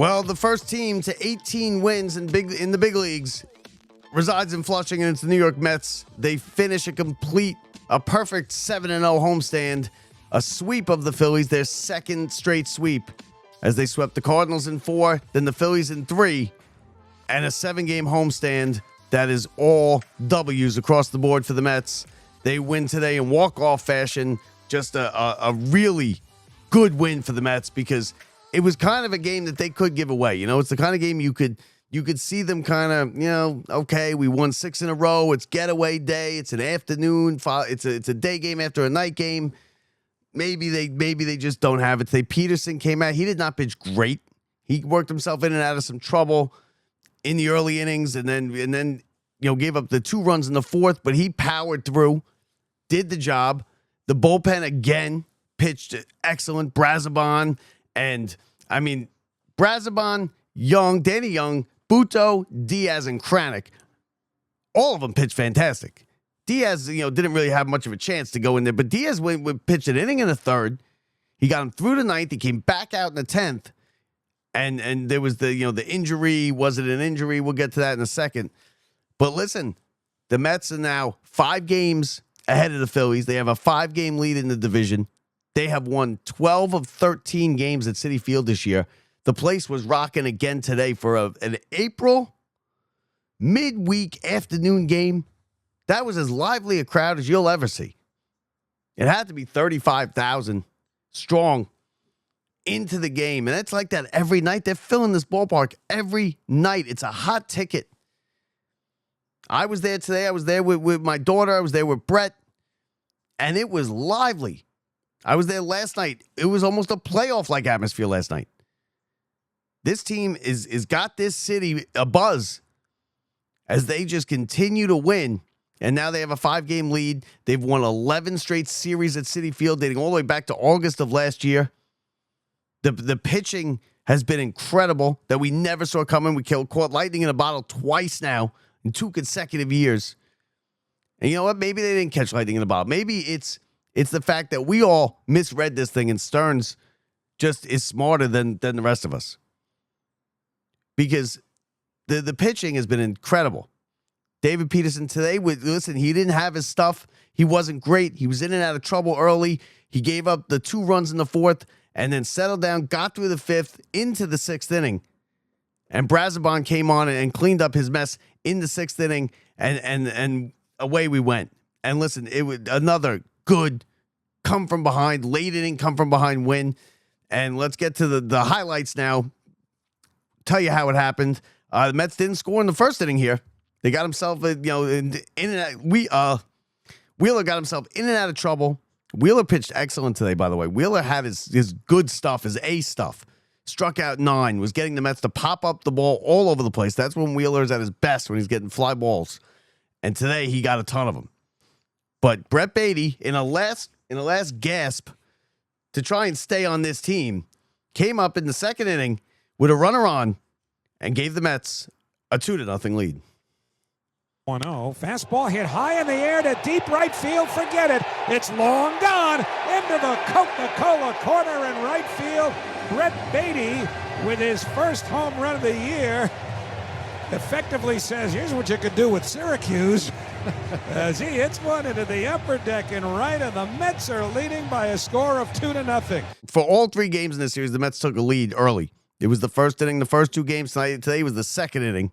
Well, the first team to 18 wins in the big leagues resides in Flushing, and it's the New York Mets. They finish a perfect 7-0 homestand, a sweep of the Phillies, their second straight sweep, as they swept the Cardinals in 4, then the Phillies in 3, and a 7-game homestand that is all W's across the board for the Mets. They win today in walk-off fashion. Just a really good win for the Mets, because it was kind of a game that they could give away. You know, it's the kind of game you could see them kind of, okay, we won 6 in a row. It's getaway day. It's an afternoon. It's a day game after a night game. Maybe they just don't have it today. Peterson came out. He did not pitch great. He worked himself in and out of some trouble in the early innings, and then gave up the 2 runs in the 4th, but he powered through, did the job. The bullpen again pitched excellent. Brazoban, and Brazoban, Young, Danny Young, Buto, Diaz, and Kranick, all of them pitched fantastic. Diaz, didn't really have much of a chance to go in there, but Diaz pitched an inning in the 3rd. He got him through the 9th. He came back out in the 10th. And there was the injury. Was it an injury? We'll get to that in a second. But listen, the Mets are now 5 games ahead of the Phillies. They have a 5-game lead in the division. They have won 12 of 13 games at Citi Field this year. The place was rocking again today for an April midweek afternoon game. That was as lively a crowd as you'll ever see. It had to be 35,000 strong into the game. And it's like that every night. They're filling this ballpark every night. It's a hot ticket. I was there today. I was there with my daughter. I was there with Brett. And it was lively. I was there last night. It was almost a playoff-like atmosphere last night. This team is got this city abuzz as they just continue to win. And now they have a 5-game lead. They've won 11 straight series at Citi Field, dating all the way back to August of last year. The pitching has been incredible that we never saw coming. We caught lightning in a bottle twice now in 2 consecutive years. And you know what? Maybe they didn't catch lightning in a bottle. Maybe it's the fact that we all misread this thing, and Stearns just is smarter than the rest of us. Because the pitching has been incredible. David Peterson today, he didn't have his stuff. He wasn't great. He was in and out of trouble early. He gave up the 2 runs in the 4th and then settled down, got through the 5th into the 6th inning. And Brazoban came on and cleaned up his mess in the 6th inning, and away we went. And listen, it was another good come from behind, late inning come from behind win. And let's get to the highlights now. Tell you how it happened. The Mets didn't score in the 1st inning here. They got himself, in and out. Wheeler got himself in and out of trouble. Wheeler pitched excellent today, by the way. Wheeler had his good stuff, his A stuff. Struck out 9, was getting the Mets to pop up the ball all over the place. That's when Wheeler's at his best, when he's getting fly balls. And today he got a ton of them. But Brett Beatty, in a last gasp to try and stay on this team, came up in the 2nd inning with a runner on and gave the Mets a 2-0 lead. 1-0. Fastball hit high in the air to deep right field. Forget it. It's long gone into the Coca-Cola corner in right field. Brett Beatty, with his first home run of the year, effectively says, here's what you could do with Syracuse. As he hits one into the upper deck and right, and the Mets are leading by a score of 2-0. For all 3 games in this series, the Mets took a lead early. It was the 1st inning, the first 2 games tonight. Today was the 2nd inning.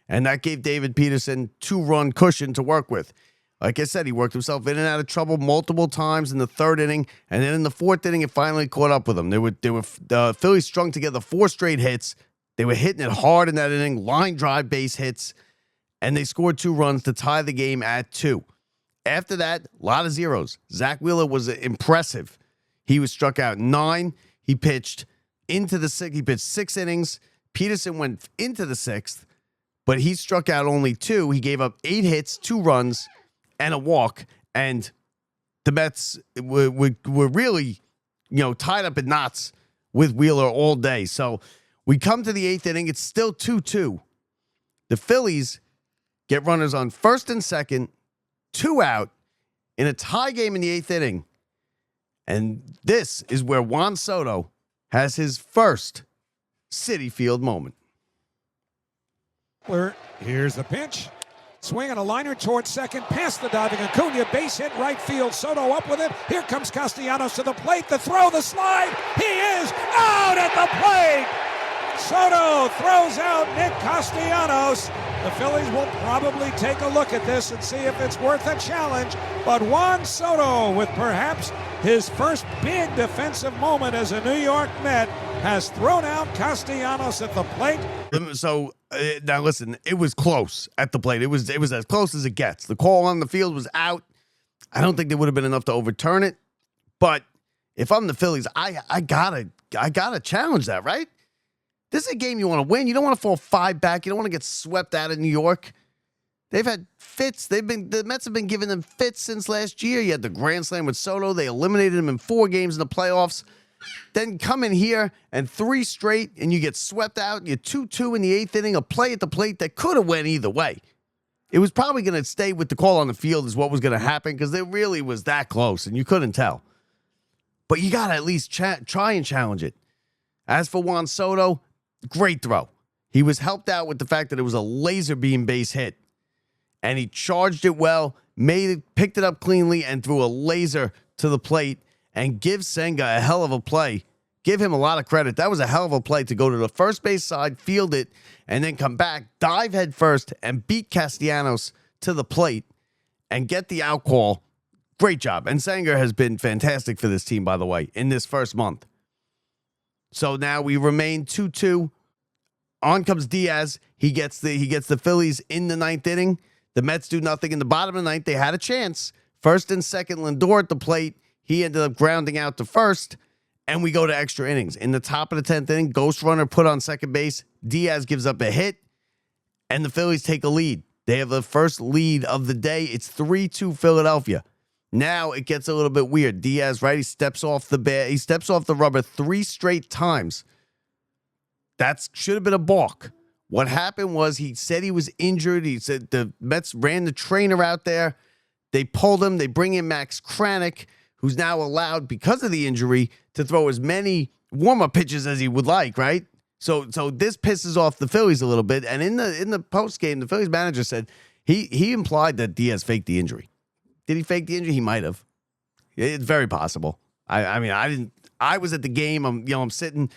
And that gave David Peterson 2-run cushion to work with. Like I said, he worked himself in and out of trouble multiple times in the 3rd inning. And then in the 4th inning, it finally caught up with him. The Phillies strung together 4 straight hits. They were hitting it hard in that inning, line drive base hits. And they scored 2 runs to tie the game at 2. After that, a lot of zeros. Zach Wheeler was impressive. He was struck out 9. He pitched into the 6th. He pitched 6 innings. Peterson went into the 6th. But he struck out only 2. He gave up 8 hits, 2 runs, and a walk. And the Mets were really, tied up in knots with Wheeler all day. So we come to the 8th inning. It's still 2-2. The Phillies get runners on 1st and 2nd, 2 out, in a tie game in the 8th inning. And this is where Juan Soto has his first Citi Field moment. Here's the pitch. Swing and a liner towards second, past the diving Acuna, base hit right field. Soto up with it. Here comes Castellanos to the plate. The throw, the slide. He is out at the plate. Soto throws out Nick Castellanos. The Phillies will probably take a look at this and see if it's worth a challenge. But Juan Soto, with perhaps his first big defensive moment as a New York Met, has thrown out Castellanos at the plate. So now listen, it was close at the plate. It was as close as it gets. The call on the field was out. I don't think there would have been enough to overturn it. But if I'm the Phillies, I gotta challenge that, right? This is a game you want to win. You don't want to fall 5 back. You don't want to get swept out of New York. They've had fits. The Mets have been giving them fits since last year. You had the grand slam with Soto. They eliminated him in 4 games in the playoffs. Then come in here and 3 straight, and you get swept out. You're 2-2 in the 8th inning, a play at the plate that could have went either way. It was probably going to stay with the call on the field is what was going to happen because it really was that close, and you couldn't tell. But you got to at least try and challenge it. As for Juan Soto, great throw. He was helped out with the fact that it was a laser beam base hit, and he charged it well, picked it up cleanly, and threw a laser to the plate. And give Senga a hell of a play. Give him a lot of credit. That was a hell of a play to go to the first base side, field it, and then come back, dive head first, and beat Castellanos to the plate and get the out call. Great job. And Senga has been fantastic for this team, by the way, in this first month. So now we remain 2-2. On comes Diaz. He gets the Phillies in the 9th inning. The Mets do nothing in the bottom of the 9th. They had a chance. First and second, Lindor at the plate. He ended up grounding out to first, and we go to extra innings. In the top of the 10th inning, ghost runner put on second base. Diaz gives up a hit, and the Phillies take a lead. They have the first lead of the day. It's 3-2 Philadelphia. Now it gets a little bit weird. Diaz, right? He steps off the rubber 3 straight times. That should have been a balk. What happened was he said he was injured. He said the Mets ran the trainer out there. They pulled him. They bring in Max Kranick, who's now allowed, because of the injury, to throw as many warm-up pitches as he would like, right? So this pisses off the Phillies a little bit. And in the post-game, the Phillies manager said he implied that Diaz faked the injury. Did he fake the injury? He might have. It's very possible. I mean, I didn't. I was at the game. I'm sitting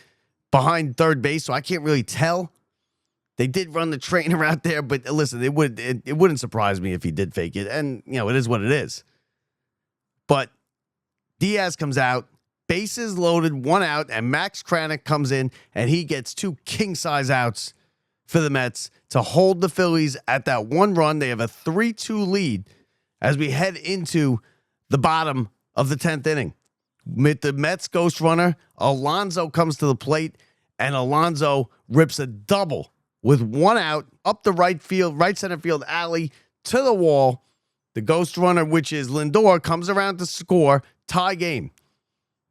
behind third base, so I can't really tell. They did run the trainer out there, but listen, it wouldn't surprise me if he did fake it. And it is what it is. But Diaz comes out, bases loaded, 1 out, and Max Kranick comes in, and he gets 2 king-size outs for the Mets to hold the Phillies at that 1 run. They have a 3-2 lead as we head into the bottom of the 10th inning. With the Mets ghost runner, Alonso comes to the plate, and Alonso rips a double with 1 out up the right center field alley to the wall. The ghost runner, which is Lindor, comes around to score. Tie game.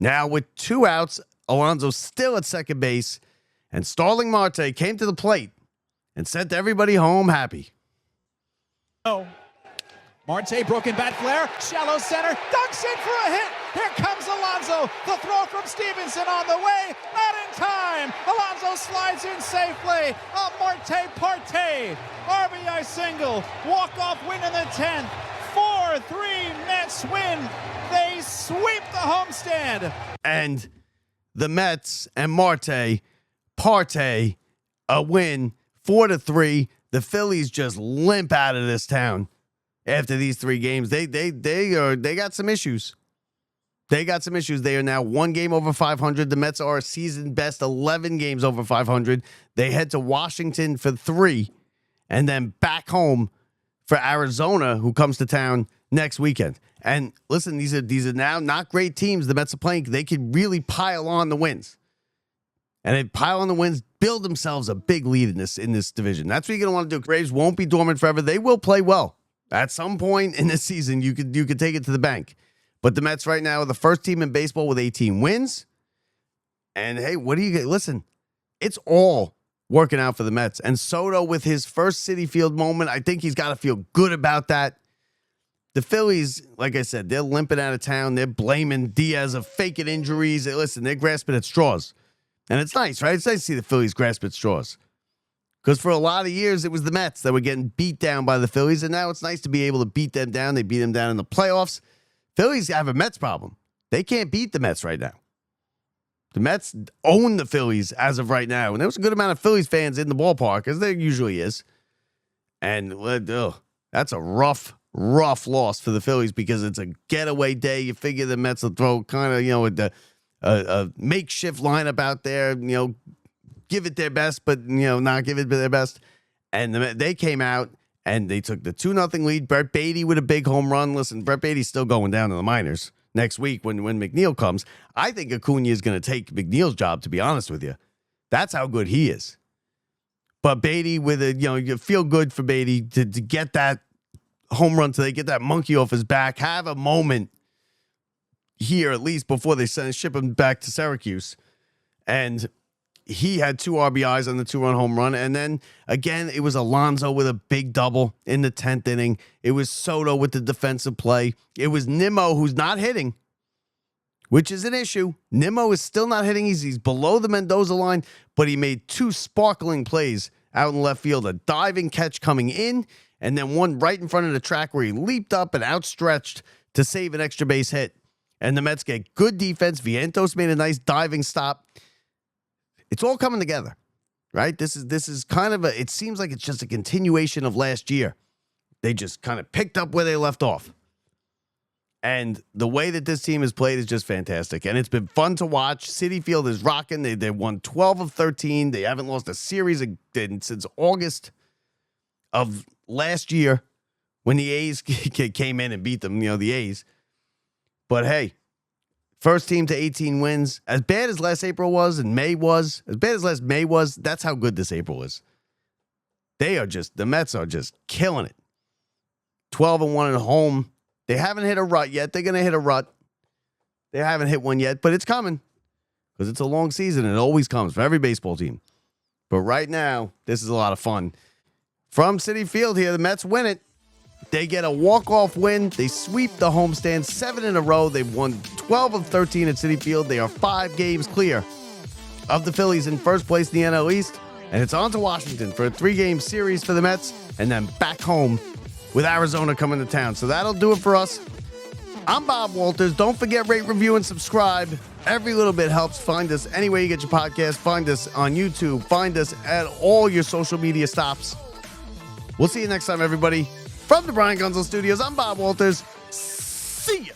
Now with 2 outs, Alonso still at second base, and Starling Marte came to the plate and sent everybody home happy. Marte, broken bat flare, shallow center, ducks in for a hit. Here comes Alonso. The throw from Stevenson on the way, not in time. Alonso slides in safely. A Marte parte. RBI single. Walk-off win in the 10th. 4-3 Mets win. They sweep the homestand. And the Mets and Marte parte a win 4-3. The Phillies just limp out of this town after these 3 games. They got some issues. They got some issues. They are now 1 game over 500. The Mets are a season best 11 games over 500. They head to Washington for 3 and then back home for Arizona, who comes to town next weekend. And listen, these are now not great teams the Mets are playing. They could really pile on the wins. And they pile on the wins, build themselves a big lead in this division. That's what you're going to want to do. Braves won't be dormant forever. They will play well. At some point in this season, you could take it to the bank. But the Mets right now are the first team in baseball with 18 wins. And hey, what do you get? Listen, it's all working out for the Mets. And Soto with his first Citi Field moment, I think he's got to feel good about that. The Phillies, like I said, they're limping out of town. They're blaming Diaz of faking injuries. Listen, they're grasping at straws. And it's nice, right? It's nice to see the Phillies grasp at straws. Because for a lot of years, it was the Mets that were getting beat down by the Phillies, and now it's nice to be able to beat them down. They beat them down in the playoffs. Phillies have a Mets problem. They can't beat the Mets right now. The Mets own the Phillies as of right now, and there was a good amount of Phillies fans in the ballpark, as there usually is. And that's a rough loss for the Phillies because it's a getaway day. You figure the Mets will throw kind of, a makeshift lineup out there, give it their best, but, not give it their best. And they came out and they took the 2-0 lead. Brett Beatty with a big home run. Listen, Brett Beatty's still going down to the minors next week when McNeil comes. I think Acuna is going to take McNeil's job, to be honest with you. That's how good he is. But Beatty with you feel good for Beatty to get that home run, so they get that monkey off his back, have a moment here at least before they ship him back to Syracuse. And he had 2 RBIs on the 2-run home run. And then again, it was Alonso with a big double in the 10th inning. It was Soto with the defensive play. It was Nimmo, who's not hitting, which is an issue. Nimmo is still not hitting. He's below the Mendoza line, but he made 2 sparkling plays out in left field. A diving catch coming in, and then one right in front of the track where he leaped up and outstretched to save an extra base hit. And the Mets get good defense. Vientos made a nice diving stop. It's all coming together, right? This is kind of it seems like it's just a continuation of last year. They just kind of picked up where they left off. And the way that this team has played is just fantastic. And it's been fun to watch. Citi Field is rocking. They won 12 of 13. They haven't lost a series since August of last year when the A's came in and beat them, the A's. But hey, first team to 18 wins. As bad as last April was and May was, as bad as last May was, that's how good this April is. The Mets are just killing it. 12-1 at home. They haven't hit a rut yet. They're going to hit a rut. They haven't hit one yet, but it's coming because it's a long season and it always comes for every baseball team. But right now, this is a lot of fun. From Citi Field here, the Mets win it. They get a walk-off win. They sweep the homestand 7 in a row. They've won 12 of 13 at Citi Field. They are 5 games clear of the Phillies in first place in the NL East. And it's on to Washington for a 3-game series for the Mets and then back home with Arizona coming to town. So that'll do it for us. I'm Bob Walters. Don't forget, rate, review, and subscribe. Every little bit helps. Find us anywhere you get your podcast. Find us on YouTube. Find us at all your social media stops. We'll see you next time, everybody. From the Brian Gunzel Studios, I'm Bob Walters. See ya.